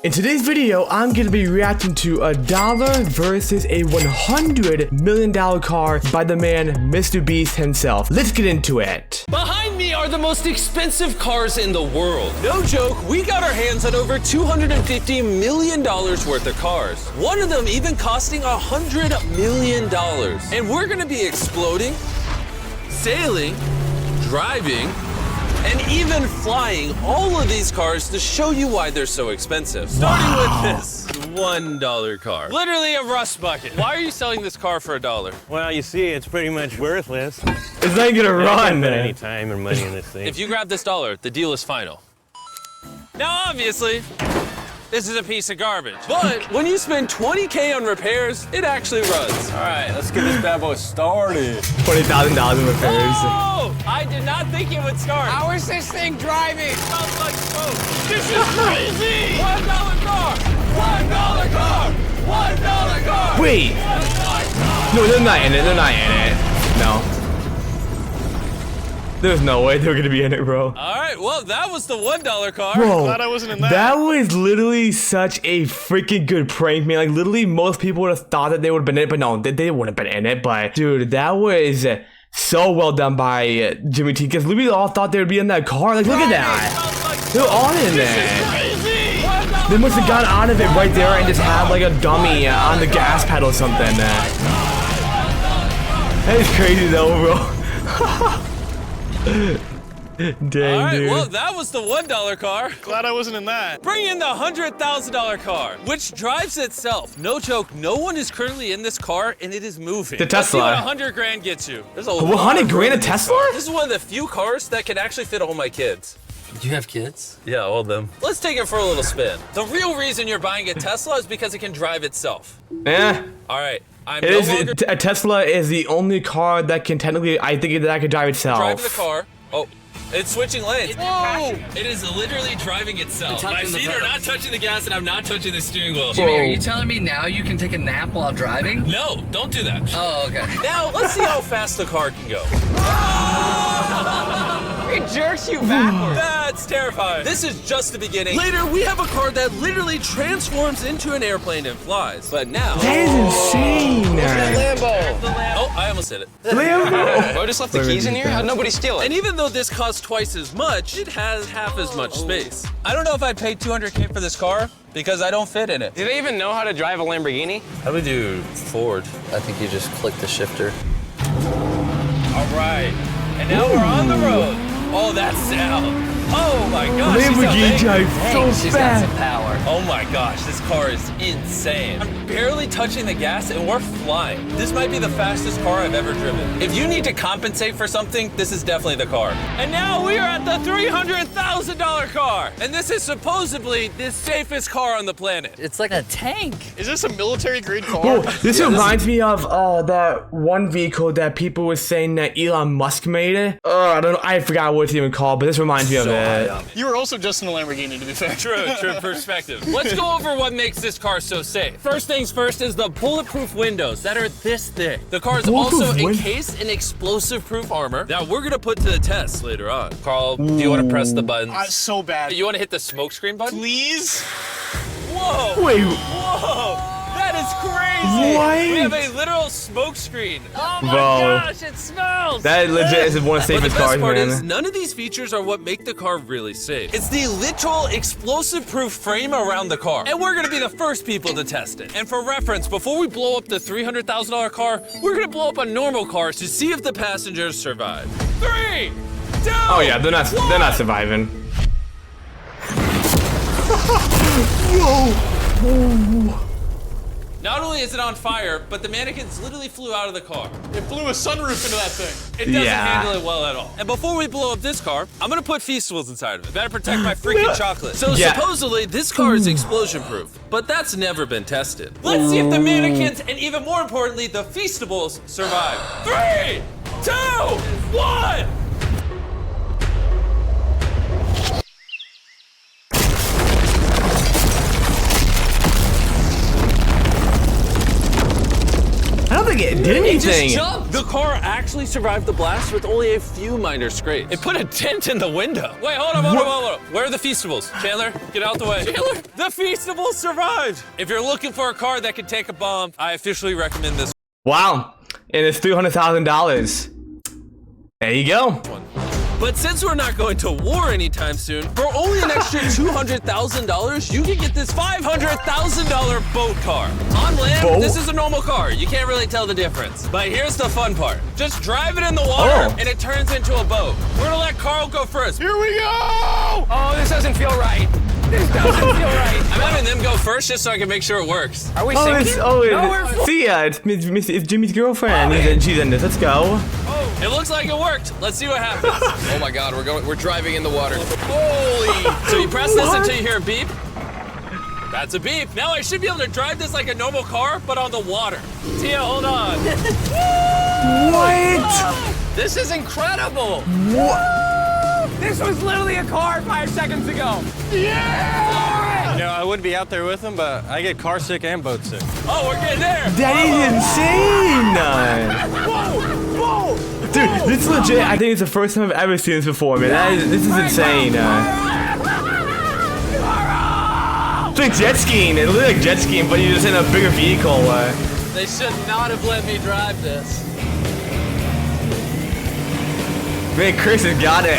In today's video, I'm going to be reacting to a dollar versus a $100 million car by the man MrBeast himself. Let's get into it. Behind me are the most expensive cars in the world. No joke, we got our hands on over $250 million worth of cars. One of them even costing $100 million. And we're gonna be exploding, sailing, driving, and even flying all of these cars to show you why they're so expensive. Starting with this $1 car. Literally a rust bucket. Why are you selling this car for $1? Well, you see, it's pretty much worthless. It's not gonna run, Put any time or money in this thing. If you grab this dollar, the deal is final. Now, obviously, this is a piece of garbage. But when you spend $20K on repairs, it actually runs. All right, let's get this bad boy started. $20,000 in repairs. Oh, I did not think it would start. How is this thing driving? It smells like smoke. This is crazy. $1 car. $1 car. $1 car. Wait. No, they're not in it. They're not in it. No. There's no way they're gonna be in it, bro. All right, well, that was the $1 car. Bro, Glad I wasn't in that. That was literally such a freaking good prank, man. Like, literally, most people would have thought that they would have been in it, but no, they wouldn't have been in it. But, dude, that was so well done by Jimmy T, because literally all thought they would be in that car. Like, look at that. They're all in there. They must have gotten out of it right there and just had, like, a dummy on the gas pedal or something. That is crazy, though, bro. Dang, all right, dude. well, that was the $1 car. Glad I wasn't in that. Bring in the $100,000 car, which drives itself. No joke, no one is currently in this car, and it is moving. The Let's see Tesla. what 100 grand gets you. There's a lot 100 of grand a room in this Tesla? car. This is one of the few cars that can actually fit all my kids. You have kids? Yeah, all of them. Let's take it for a little spin. The real reason you're buying a Tesla is because it can drive itself. Eh. All right, I'm It no is, longer a Tesla is the only car that can technically, I think, that can drive itself. driving the car. Oh. It's switching lanes. Whoa! It is literally driving itself. My feet are not touching the gas and I'm not touching the steering wheel. Jimmy, are you telling me now you can take a nap while driving? No, don't do that. Oh, okay. Now, let's see how fast the car can go. It jerks you backwards. That's terrifying. This is just the beginning. Later, we have a car that literally transforms into an airplane and flies. But now... That is insane. Oh, I almost hit it. Lambo. Bro, just left the keys in here? How'd nobody steal it? And even though this costs twice as much, it has half as much space. I don't know if I'd pay $200K for this car because I don't fit in it. Do they even know how to drive a Lamborghini? How do we do Ford? I think you just click the shifter. All right, and now we're on the road. Oh, that sound. Oh my gosh, Lamborghini drive so She's got some fast. power. Oh my gosh, this car is insane. I'm barely touching the gas and we're flying. This might be the fastest car I've ever driven. If you need to compensate for something, this is definitely the car. And now we are at the $300,000 car. And this is supposedly the safest car on the planet. It's like a tank. Is this a military grade car? Oh, this reminds me of that one vehicle that people were saying that Elon Musk made it. I don't know. I forgot what it's even called, but this reminds me of it. You were also just in a Lamborghini, to be fair. True perspective. Let's go over what makes this car so safe. First things first is the bulletproof windows that are this thick. The car is also encased in explosive-proof armor that we're gonna put to the test later on. Carl, do you want to press the buttons? So bad. You want to hit the smoke screen button? Please? Whoa! Wait. Whoa! That is crazy! What? We have a literal smoke screen. Oh my Bro. gosh, it smells! That legit is one of the But the safest best cars, part is, man. none of these features are what make the car really safe. It's the literal explosive-proof frame around the car. And we're gonna be the first people to test it. And for reference, before we blow up the $300,000 car, we're gonna blow up a normal car to see if the passengers survive. 3, 2, Oh yeah, they're not surviving. Whoa. Not only is it on fire, but the mannequins literally flew out of the car. It blew a sunroof into that thing. It doesn't Yeah. handle it well at all. And before we blow up this car, I'm gonna put Feastables inside of it. Better protect my freaking chocolate. So Yeah. supposedly, this car is explosion proof, but that's never been tested. Let's see if the mannequins, and even more importantly, the Feastables survive. 3, 2, 1! like it did It just anything. jumped. The car actually survived the blast with only a few minor scrapes. It put a dent in the window. Wait, hold on. Where are the Feastables? Chandler, get out the way. Chandler, the Feastables survived. If you're looking for a car that can take a bomb, I officially recommend this Wow, and it's $300,000. There you go. one. But since we're not going to war anytime soon, for only an extra $200,000, you can get this $500,000 boat car. On land, Boat? this is a normal car. You can't really tell the difference. But here's the fun part. Just drive it in the water, and it turns into a boat. We're gonna let Carl go first. Here we go! Oh, this doesn't feel right. This doesn't feel right. I'm having them go first just so I can make sure it works. Are we Oh, sinking? it's, we're see ya, it's Jimmy's girlfriend. She's in this. Let's go. It looks like it worked. Let's see what happens. Oh my God, we're driving in the water. Holy! So you press this until you hear a beep. That's a beep. Now I should be able to drive this like a normal car, but on the water. Tia, hold on. What? This is incredible. What? This was literally a car 5 seconds ago. You know, I would be out there with him, but I get car sick and boat sick. Oh, we're getting there. That is insane. Whoa! Dude, this is legit. I think it's the first time I've ever seen this before, man. This is insane. It's like jet skiing. It looks like jet skiing, but you're just in a bigger vehicle. They should not have let me drive this. Man, Chris has got it.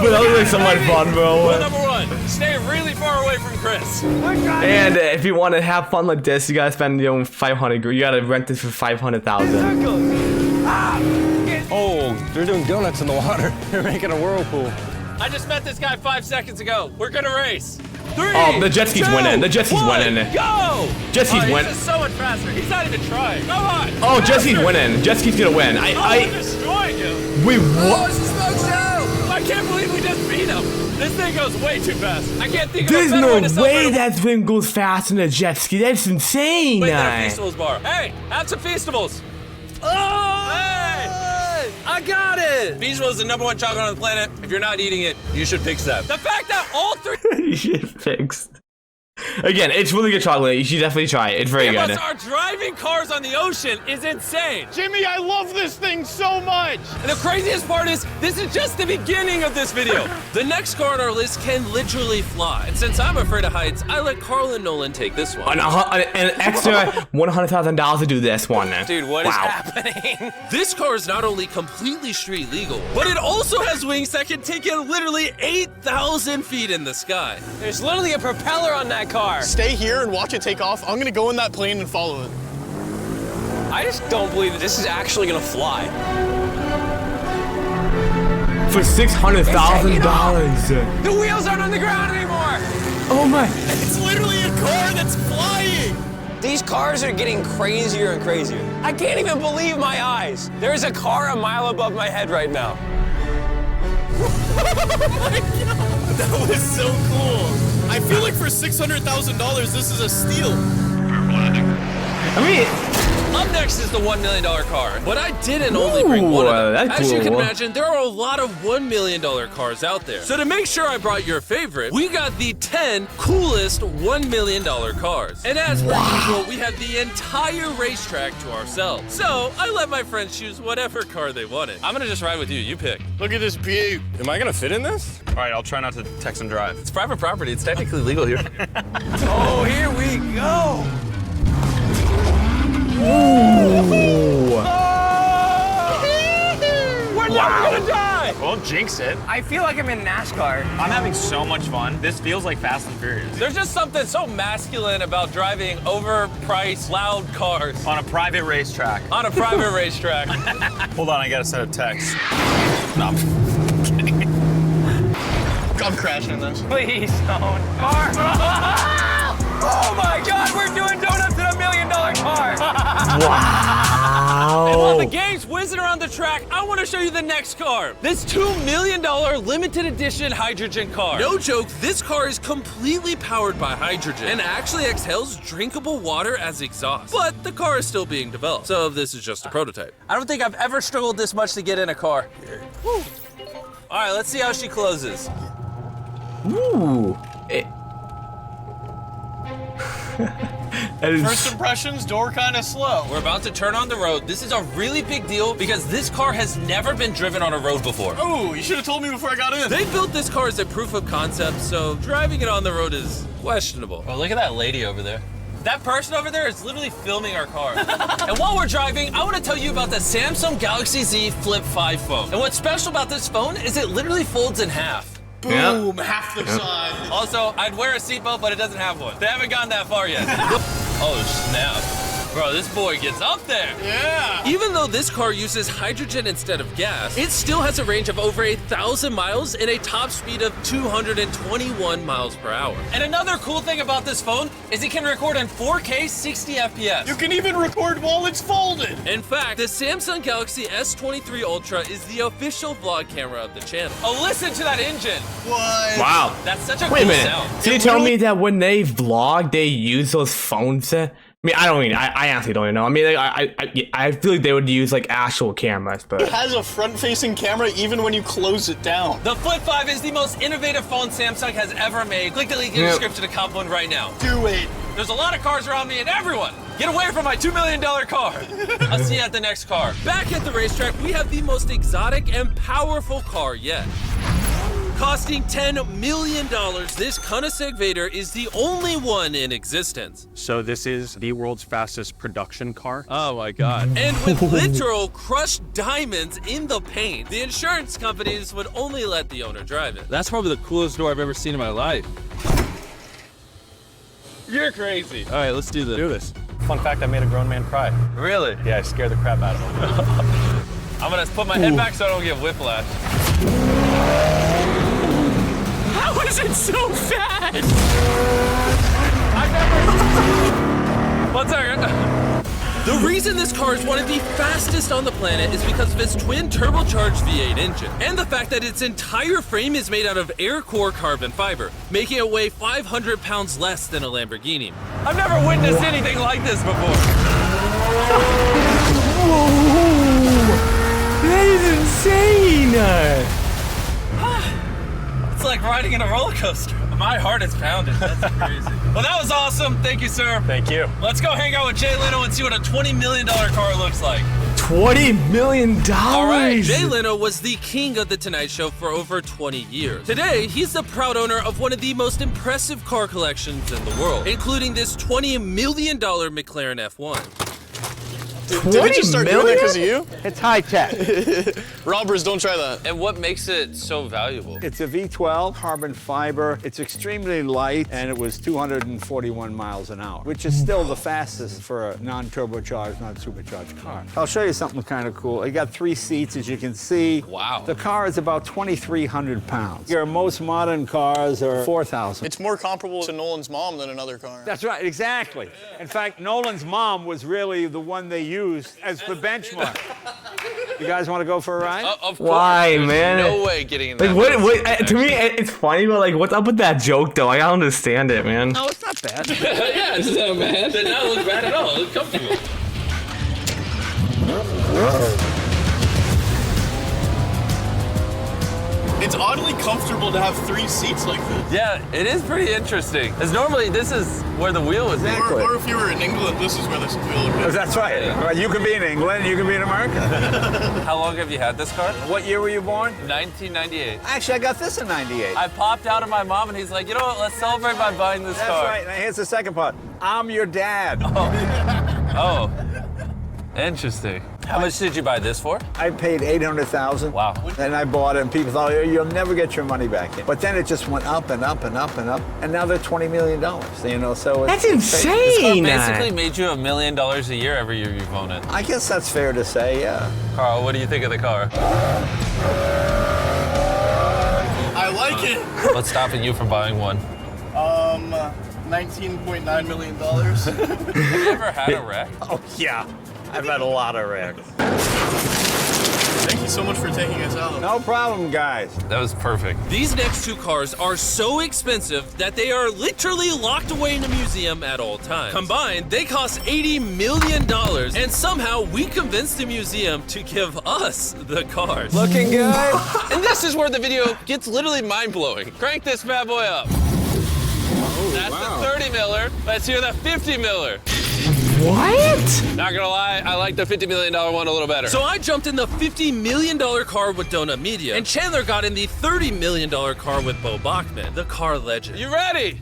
But that looks like so much fun, Rule bro. number one, stay really far away from Chris. And if you want to have fun like this, you gotta spend your own 500. You gotta rent this for 500,000. Oh, they're doing donuts in the water. They're making a whirlpool. I just met this guy 5 seconds ago. We're gonna race. 3, Oh, the jet ski's 2, winning. The jet ski's 1, winning. Go! Jet ski's He's winning. just so much faster. He's not even trying. Come on. Oh, jet ski's winning. Jet ski's gonna win. I'm destroying him. Wait, what? I can't believe we just beat him. This thing goes way too fast. I can't think of There's a better way no to way celebrate. that thing goes faster than a jet ski. That's insane. Wait, that Feastables bar. Hey, have some Feastables. Oh! Hey! I got it! Feastables is the #1 chocolate on the planet. If you're not eating it, you should fix that. The fact that all 3 Shit fixed. Again, it's really good chocolate. You should definitely try it. It's very of good. us are driving cars on the ocean is insane. Jimmy, I love this thing so much! And the craziest part is, this is just the beginning of this video. The next car on our list can literally fly. And since I'm afraid of heights, I let Carl and Nolan take this one. An extra $100,000 to do this one. Dude, what is happening? This car is not only completely street legal, but it also has wings that can take it literally 8,000 feet in the sky. There's literally a propeller on that car. Stay here and watch it take off. I'm gonna go in that plane and follow it. I just don't believe that this is actually gonna fly. For $600,000. The wheels aren't on the ground anymore. Oh my. It's literally a car that's flying! These cars are getting crazier and crazier. I can't even believe my eyes. There's a car a mile above my head right now. That was so cool. I feel like for $600,000, this is a steal. I mean, Up next is the $1 million car, but I didn't only bring one of them. that's As you can cool. imagine, there are a lot of $1 million cars out there. So to make sure I brought your favorite, we got the 10 coolest $1 million cars. And as per usual, we have the entire racetrack to ourselves. So I let my friends choose whatever car they wanted. I'm gonna just ride with you, you pick. Look at this view. Am I gonna fit in this? All right, I'll try not to text and drive. It's private property, it's technically legal here. Oh, here we go. We're never gonna die! Won't jinx it. I feel like I'm in NASCAR. I'm having so much fun. This feels like Fast and Furious. There's just something so masculine about driving overpriced, loud cars On a private racetrack. on a private racetrack. Hold on, I gotta send a text. No. I'm crashing in this. Please don't. Car. Oh my God, we're doing donuts in $1 million car. And while the wow. game's whizzing around the track, I want to show you the next car. This $2 million limited edition hydrogen car. No joke, this car is completely powered by hydrogen and actually exhales drinkable water as exhaust. But the car is still being developed, so this is just a prototype. I don't think I've ever struggled this much to get in a car. Whew. All right, let's see how she closes. Ooh. That is First impressions, door kind of slow. We're about to turn on the road. This is a really big deal because this car has never been driven on a road before. Oh, you should have told me before I got in. They built this car as a proof of concept, so driving it on the road is questionable. Oh, look at that lady over there. That person over there is literally filming our car. And while we're driving, I want to tell you about the Samsung Galaxy Z Flip 5 phone. And what's special about this phone is it literally folds in half. Boom, half the size. Also, I'd wear a seatbelt, but it doesn't have one. They haven't gone that far yet. Oh, snap. Bro, this boy gets up there. Yeah. Even though this car uses hydrogen instead of gas, it still has a range of over 1,000 miles and a top speed of 221 miles per hour. And another cool thing about this phone is it can record in 4K 60 FPS. You can even record while it's folded. In fact, the Samsung Galaxy S23 Ultra is the official vlog camera of the channel. Oh, listen to that engine. What? wow. That's such a Wait a cool minute. sound. So you tell me that when they vlog, they use those phones? I mean, I honestly don't even know. I mean, like, I feel like they would use like actual cameras, It but has a front-facing camera even when you close it down. The Flip 5 is the most innovative phone Samsung has ever made. Click the link in the description to cop one right now. Do it. There's a lot of cars around me and everyone, get away from my $2 million car. I'll see you at the next car. Back at the racetrack, we have the most exotic and powerful car yet. Costing $10 million, this Koenigsegg Vader is the only one in existence. So this is the world's fastest production car. Oh my God. And with literal crushed diamonds in the paint, the insurance companies would only let the owner drive it. That's probably the coolest door I've ever seen in my life. You're crazy. All right, let's do this. Do this. Fun fact, I made a grown man cry. Really? Yeah, I scared the crap out of him. I'm gonna put my head back so I don't get whiplash. How is it so fast? One second. The reason this car is one of the fastest on the planet is because of its twin turbocharged V8 engine, and the fact that its entire frame is made out of air core carbon fiber, making it weigh 500 pounds less than a Lamborghini. I've never witnessed anything like this before. that is insane. It's like riding in a roller coaster. My heart is pounding. That's crazy. Well, that was awesome. Thank you, sir. Thank you. Let's go hang out with Jay Leno and see what a $20 million car looks like. $20 million. All right, Jay Leno was the king of The Tonight Show for over 20 years. Today, he's the proud owner of one of the most impressive car collections in the world, including this $20 million McLaren F1. Did we just start doing that because of you? It's high tech. Robbers, don't try that. And what makes it so valuable? It's a V12 carbon fiber. It's extremely light, and it was 241 miles an hour, which is still the fastest for a non-turbocharged, non-supercharged car. I'll show you something kind of cool. You got 3 seats, as you can see. Wow. The car is about 2,300 pounds. Your most modern cars are 4,000. It's more comparable to Nolan's mom than another car. That's right, exactly. In fact, Nolan's mom was really the one they used as the benchmark. You guys want to go for a ride? Of course. Why, There's man? no way getting in that. Like what? To me, it's funny, but like, what's up with that joke though? I don't understand it, man. No, it's not bad. Yeah, it's not bad. It did not look bad at all. It looked comfortable. It's oddly comfortable to have 3 seats like this. Yeah, it is pretty interesting. Because normally this is where the wheel would be. Or if you were in England, this is where this wheel would be. That's right. You can be in England, you can be in America. How long have you had this car? What year were you born? 1998. Actually, I got this in 98. I popped out of my mom and he's like, you know what, let's celebrate by buying this That's car. right. Now here's the second part. I'm your dad. Oh, interesting. How much did you buy this for? I paid $800,000. Wow. And I bought it, and people thought, oh, you'll never get your money back in. But then it just went up and up and up and up, and now they're $20 million. You know, so That's it's insane. Basically made you $1 million a year every year you've owned it. I guess that's fair to say, yeah. Carl, what do you think of the car? I like it. What's stopping you from buying one? $19.9 million. Have you ever had a wreck? Oh, yeah. I've had a lot of wrecks. Thank you so much for taking us out. No problem, guys. That was perfect. These next 2 cars are so expensive that they are literally locked away in a museum at all times. Combined, they cost $80 million, and somehow we convinced the museum to give us the cars. Looking good? And this is where the video gets literally mind-blowing. Crank this bad boy up. That's the 30 miller. Let's hear the 50 miller. What? Not gonna lie, I like the $50 million one a little better. So I jumped in the $50 million car with Donut Media, and Chandler got in the $30 million car with Bo Bachman, the car legend. You ready?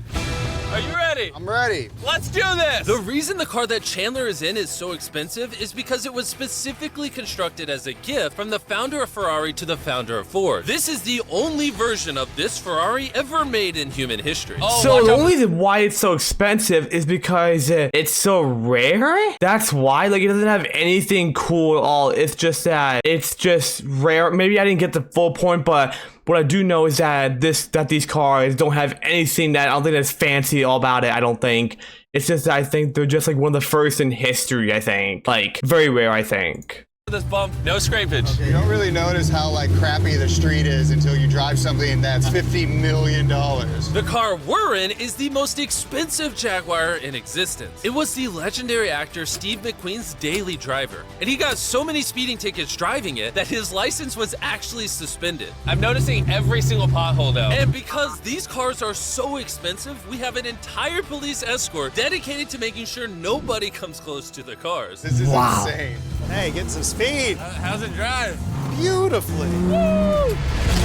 Are you ready? I'm ready. Let's do this! The reason the car that Chandler is in is so expensive is because it was specifically constructed as a gift from the founder of Ferrari to the founder of Ford. This is the only version of this Ferrari ever made in human history. So the only reason why it's so expensive is because it's so rare? That's why? Like, it doesn't have anything cool at all. It's just that it's just rare. Maybe I didn't get the full point, but what I do know is that these cars don't have anything that I don't think that's fancy all about it. I don't think. It's just that I think they're just like one of the first in history, I think. Like, very rare, I think. This bump, no scrapage. Okay, you don't really notice how like crappy the street is until you drive something that's $50 million. The car we're in is the most expensive Jaguar in existence. It was the legendary actor Steve McQueen's daily driver, and he got so many speeding tickets driving it that his license was actually suspended. I'm noticing every single pothole though. And because these cars are so expensive, we have an entire police escort dedicated to making sure nobody comes close to the cars. This is insane. Hey, get some speed. How's it drive? Beautifully. Woo!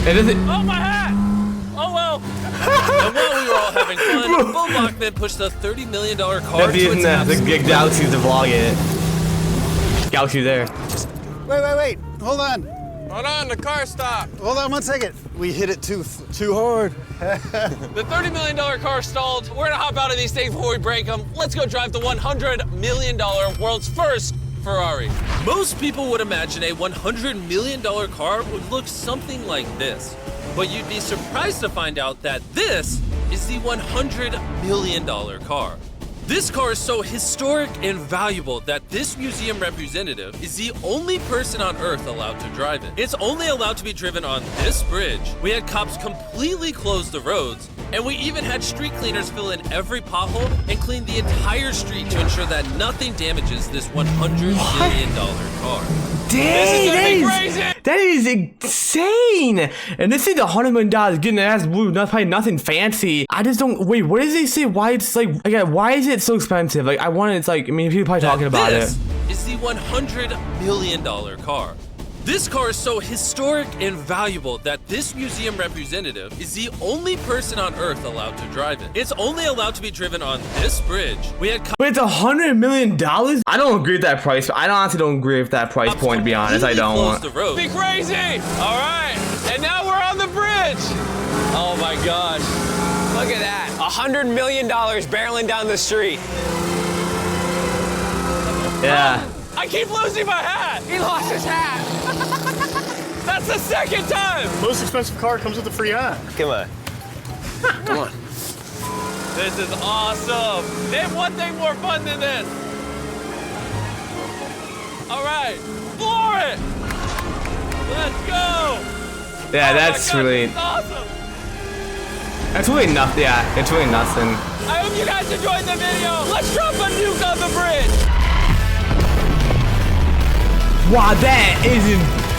It isn't. Oh, my hat! Oh, well. And while we were all having fun, Bo Bachman pushed the $30 million car That'd be to in its the Gig Galaxy to vlog it. Galaxy there. Wait. Hold on. Hold on, the car stopped. Hold on 1 second. We hit it too hard. The $30 million car stalled. We're gonna hop out of these things before we break them. Let's go drive the $100 million world's first Ferrari. Most people would imagine a $100 million car would look something like this. But you'd be surprised to find out that this is the $100 million car. This car is so historic and valuable that this museum representative is the only person on Earth allowed to drive it. It's only allowed to be driven on this bridge. We had cops completely close the roads, and we even had street cleaners fill in every pothole and clean the entire street to ensure that nothing damages this $100 million car. Dang, that is insane. And this is $100 million getting an ass blue, not probably nothing fancy. I just don't, wait, what does they say? Why it's like, again, why is it so expensive? Like, I want it's like, I mean, people are probably talking about it. This is the $100 million car. This car is so historic and valuable that this museum representative is the only person on Earth allowed to drive it. It's only allowed to be driven on this bridge. We had But it's $100 million? I don't agree with that price. I honestly don't agree with that price point, to be honest. I don't. The road. Be crazy! All right, and now we're on the bridge. Oh my gosh. Look at that. $100 million barreling down the street. Yeah. I keep losing my hat. He lost his hat. That's the second time. Most expensive car comes with a free hat. Come on. Come on. This is awesome. Name one thing more fun than this. All right, floor it. Let's go. Yeah, that's really. This is awesome. That's really nothing. Yeah, it's really nothing. I hope you guys enjoyed the video. Let's drop a nuke on the bridge. Wow, that isn't.